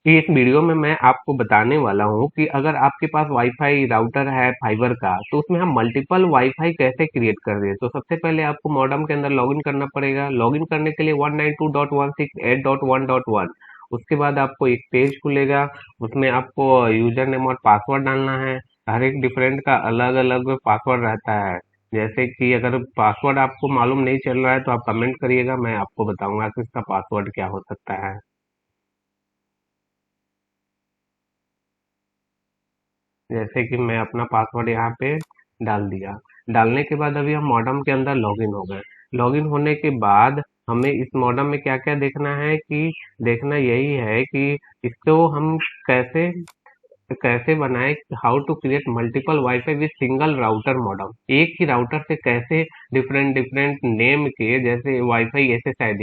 इस वीडियो में मैं आपको बताने वाला हूँ कि अगर आपके पास वाईफाई राउटर है फाइबर का तो उसमें हम मल्टीपल वाईफाई कैसे क्रिएट कर दें। तो सबसे पहले आपको मॉडेम के अंदर लॉगिन करना पड़ेगा। लॉगिन करने के लिए 192.168.1.1 उसके बाद आपको एक पेज खुलेगा। उसमें आपको यूजर नेम और पासवर्ड डालना है। हर एक डिफरेंट का अलग अलग पासवर्ड रहता है। जैसे कि अगर पासवर्ड आपको मालूम नहीं चल रहा है तो आप कमेंट करिएगा, मैं आपको बताऊंगा कि इसका पासवर्ड क्या हो सकता है। जैसे कि मैं अपना पासवर्ड यहाँ पे डाल दिया। डालने के बाद अभी हम मॉडम के अंदर लॉगिन हो गए। लॉगिन होने के बाद हमें इस मॉडम में क्या क्या देखना है कि देखना यही है कि इसको हम कैसे कैसे बनाए, how to create multiple WiFi with single router modem. एक ही राउटर से कैसे डिफरेंट डिफरेंट नेम के, जैसे wifi S S I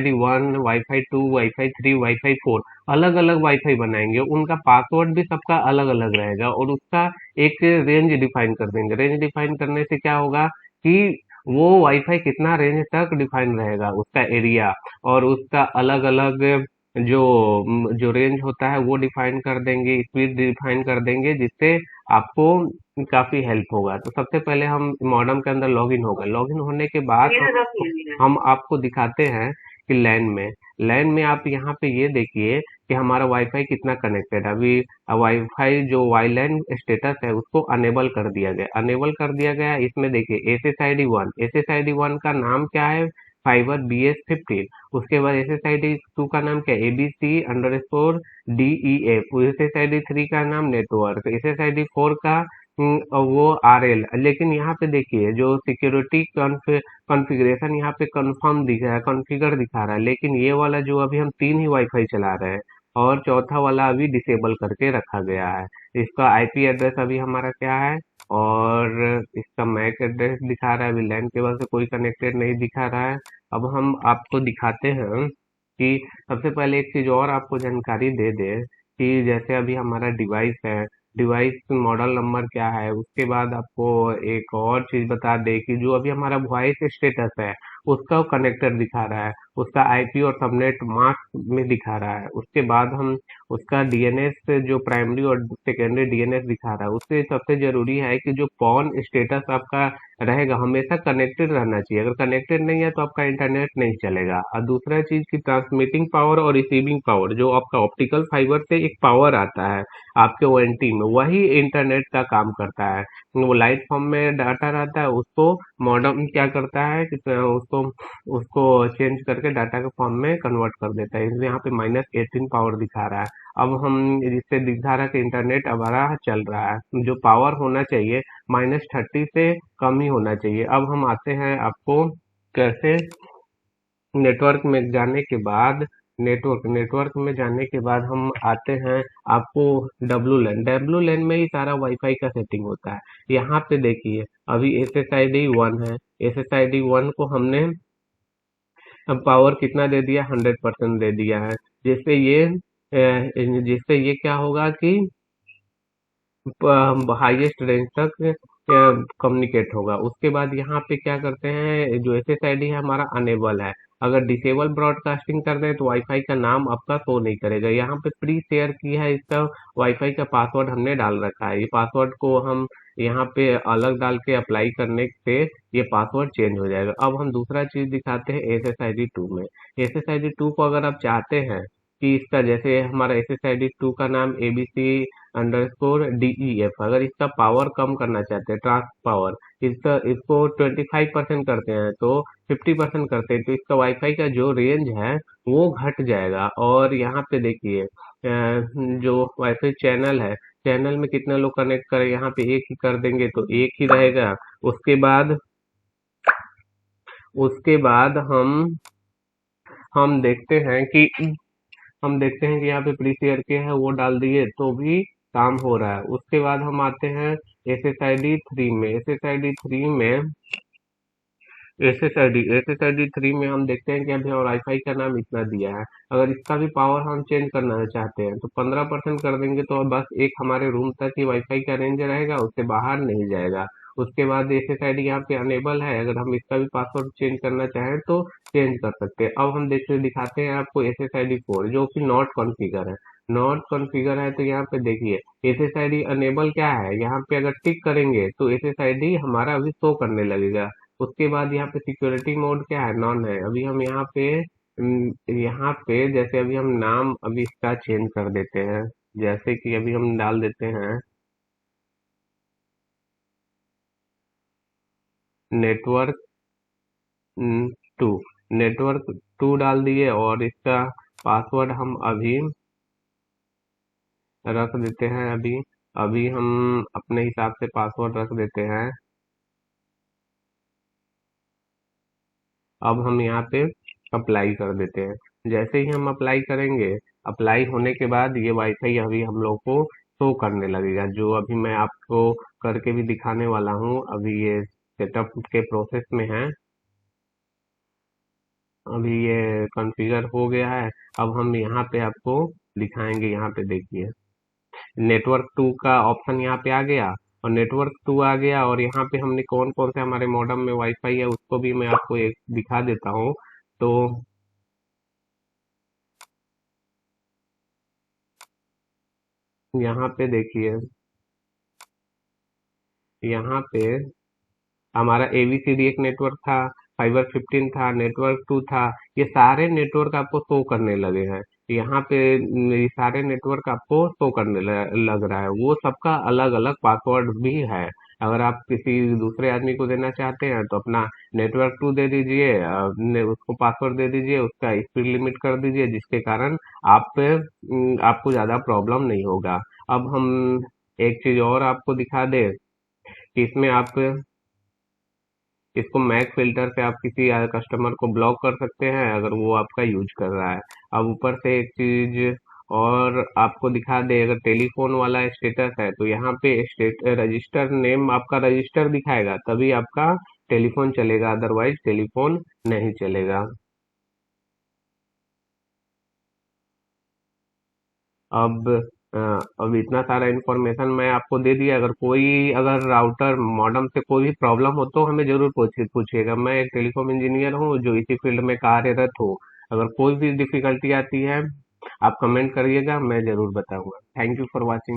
D 1, wifi 2, wifi 3, wifi 4 अलग अलग वाईफाई बनाएंगे। उनका पासवर्ड भी सबका अलग अलग रहेगा और उसका एक रेंज डिफाइन कर देंगे। रेंज डिफाइन करने से क्या होगा कि वो वाईफाई कितना रेंज तक डिफाइन रहेगा, उसका एरिया और उसका अलग अलग जो रेंज होता है वो डिफाइन कर देंगे, स्पीड डिफाइन कर देंगे, जिससे आपको काफी हेल्प होगा। तो सबसे पहले हम मॉडेम के अंदर लॉगिन हो गए। लॉगिन होने के बाद हम आपको दिखाते हैं कि लैन में आप यहाँ पे ये देखिए कि हमारा वाईफाई कितना कनेक्टेड है। अभी वाईफाई जो वाई लैन स्टेटस है उसको अनेबल कर दिया गया। इसमें देखिए S S I D one का नाम क्या है, फाइबर BS15। उसके बाद SSID 2 का नाम क्या है, ABC_DEF। SSID 3 का नाम नेटवर्क। SSID 4 का वो RL। लेकिन यहाँ पे देखिए जो सिक्योरिटी कॉन्फ़िगरेशन यहाँ पे कंफर्म दिख रहा है, कॉन्फ़िगर दिखा रहा है, लेकिन ये वाला जो अभी हम तीन ही वाईफाई चला रहे हैं और चौथा वाला अभी डिसेबल करके रखा गया है। इसका आईपी एड्रेस अभी हमारा क्या है और इसका मैक एड्रेस दिखा रहा है। अभी लैन केबल से कोई कनेक्टेड नहीं दिखा रहा है। अब हम आपको दिखाते हैं कि सबसे पहले एक चीज़ और आपको जानकारी दे दें कि जैसे अभी हमारा डिवाइस है, डिवाइस मॉडल नंबर क्या है। उसके बाद आपको एक और चीज़ बता दें कि जो अभी हमारा वॉइस स्टेटस है उसका कनेक्टर दिखा रहा है, उसका आईपी और सबनेट मास्क में दिखा रहा है। उसके बाद हम उसका डीएनएस जो प्राइमरी और सेकेंडरी डीएनएस दिखा रहा है। उससे सबसे जरूरी है कि जो पॉन स्टेटस आपका रहेगा हमेशा कनेक्टेड रहना चाहिए। अगर कनेक्टेड नहीं है तो आपका इंटरनेट नहीं चलेगा। और दूसरा चीज की ट्रांसमिटिंग पावर और रिसीविंग पावर, जो आपका ऑप्टिकल फाइबर से एक पावर आता है आपके ओएनटी में, वही इंटरनेट का काम करता है। वो लाइट फॉर्म में डाटा रहता है, उसको मॉडेम क्या करता है कि उसको उसको चेंज करके डाटा के फॉर्म में कन्वर्ट कर देता है। इसलिए यहाँ पे -18 पावर दिखा रहा है। अब हम जिससे दिखा रहा है कि इंटरनेट हमारा चल रहा है। जो पावर होना चाहिए -30 से कम ही होना चाहिए। अब हम आते हैं आपको कैसे नेटवर्क में जाने के बाद नेटवर्क में जाने के बाद हम आते हैं आपको डब्लू लैन में ही सारा वाईफाई का सेटिंग होता है। यहाँ पे देखिए अभी SSID 1 है। SSID 1 को हमने अब पावर कितना दे दिया, 100% दे दिया है। जिससे ये क्या होगा कि हाईएस्ट रेंज तक कम्युनिकेट होगा। उसके बाद यहाँ पे क्या करते हैं, जो SSID है हमारा अनेबल है। अगर डिसेबल ब्रॉडकास्टिंग कर रहे हैं तो वाईफाई का नाम आपका शो नहीं करेगा। यहाँ पे प्री शेयर किया है इसका वाईफाई का पासवर्ड हमने डाल रखा है। ये पासवर्ड को हम यहाँ पे अलग डाल के अप्लाई करने से ये पासवर्ड चेंज हो जाएगा। अब हम दूसरा चीज दिखाते हैं SSID 2 में। SSID 2 को अगर आप चाहते हैं कि इसका, जैसे हमारा SSID 2 का नाम ABC_DEF, अगर इसका पावर कम करना चाहते हैं, ट्रांस पावर, इसको 25% करते हैं तो 50% करते हैं तो इसका वाईफाई का जो रेंज है वो घट जाएगा। और यहाँ पे देखिए जो वाईफाई चैनल है, चैनल में कितने लोग कनेक्ट करें, यहाँ पे एक ही कर देंगे तो एक ही रहेगा। उसके बाद उसके बाद हम देखते हैं कि यहाँ पे प्री शेयर के हैं वो डाल दिए तो भी काम हो रहा है। उसके बाद हम आते हैं S S I D three में हम देखते हैं कि अभी और वाईफाई का नाम इतना दिया है। अगर इसका भी पावर हम चेंज करना चाहते हैं तो 15% कर देंगे तो बस एक हमारे रूम तक ही वाईफाई का रेंज रहेगा, उससे बाहर नहीं जाएगा। उसके बाद SSID यहाँ पे अनेबल है, अगर हम इसका भी पासवर्ड चेंज करना चाहें तो चेंज कर सकते हैं। अब हम देखते दिखाते हैं आपको SSID 4 जो कि नॉट कॉन्फ़िगर है। नॉट कॉन्फ़िगर है तो यहाँ पे देखिए एसएसआईडी अनेबल क्या है, यहाँ पे अगर टिक करेंगे तो एसएसआईडी हमारा अभी शो करने लगेगा। उसके बाद यहाँ पे सिक्योरिटी मोड क्या है, नॉन है। अभी हम यहाँ पे जैसे अभी हम नाम अभी इसका चेंज कर देते हैं। जैसे कि अभी हम डाल देते हैं नेटवर्क टू, नेटवर्क टू डाल दिए और इसका पासवर्ड हम अभी रख देते हैं। अभी अभी हम अपने हिसाब से पासवर्ड रख देते हैं। अब हम यहाँ पे अप्लाई कर देते हैं। जैसे ही हम अप्लाई करेंगे, अप्लाई होने के बाद ये वाईफाई अभी हम लोग को शो करने लगेगा, जो अभी मैं आपको करके भी दिखाने वाला हूँ। अभी ये सेटअप के प्रोसेस में है। अभी ये कॉन्फ़िगर हो गया है। अब हम यहाँ पे आपको दिखाएंगे। यहाँ पे देखिए नेटवर्क टू का ऑप्शन यहाँ पे आ गया, और नेटवर्क टू आ गया, और यहाँ पे हमने कौन कौन से हमारे मॉडम में वाईफाई है उसको भी मैं आपको एक दिखा देता हूँ। तो यहाँ पे देखिए, यहाँ पे हमारा एबीसीडी एक नेटवर्क था, फाइबर 15 था, नेटवर्क टू था। ये सारे नेटवर्क आपको शो करने लगे हैं। यहाँ पे ये सारे नेटवर्क आपको शो करने लग रहा है। वो सबका अलग अलग पासवर्ड भी है। अगर आप किसी दूसरे आदमी को देना चाहते हैं तो अपना नेटवर्क टू दे दीजिए, उसको पासवर्ड दे दीजिए, उसका स्पीड लिमिट कर दीजिए, जिसके कारण आपको ज़्यादा प्रॉब्लम नहीं होगा। अब हम एक चीज़ और आपको दिखा दें कि इसमें आप इसको मैक फिल्टर से आप किसी कस्टमर को ब्लॉक कर सकते हैं अगर वो आपका यूज कर रहा है। अब ऊपर से एक चीज और आपको दिखा दे, अगर टेलीफोन वाला स्टेटस है तो यहाँ पे स्टेट रजिस्टर नेम आपका रजिस्टर दिखाएगा, तभी आपका टेलीफोन चलेगा, अदरवाइज टेलीफोन नहीं चलेगा। अब अ, अब इतना सारा इंफॉर्मेशन मैं आपको दे दिया। अगर राउटर मॉडेम से कोई भी प्रॉब्लम हो तो हमें जरूर पूछिएगा। मैं एक टेलीकॉम इंजीनियर हूँ जो इसी फील्ड में कार्यरत हूँ। अगर कोई भी डिफिकल्टी आती है आप कमेंट करिएगा, मैं जरूर बताऊंगा। Thank you for watching.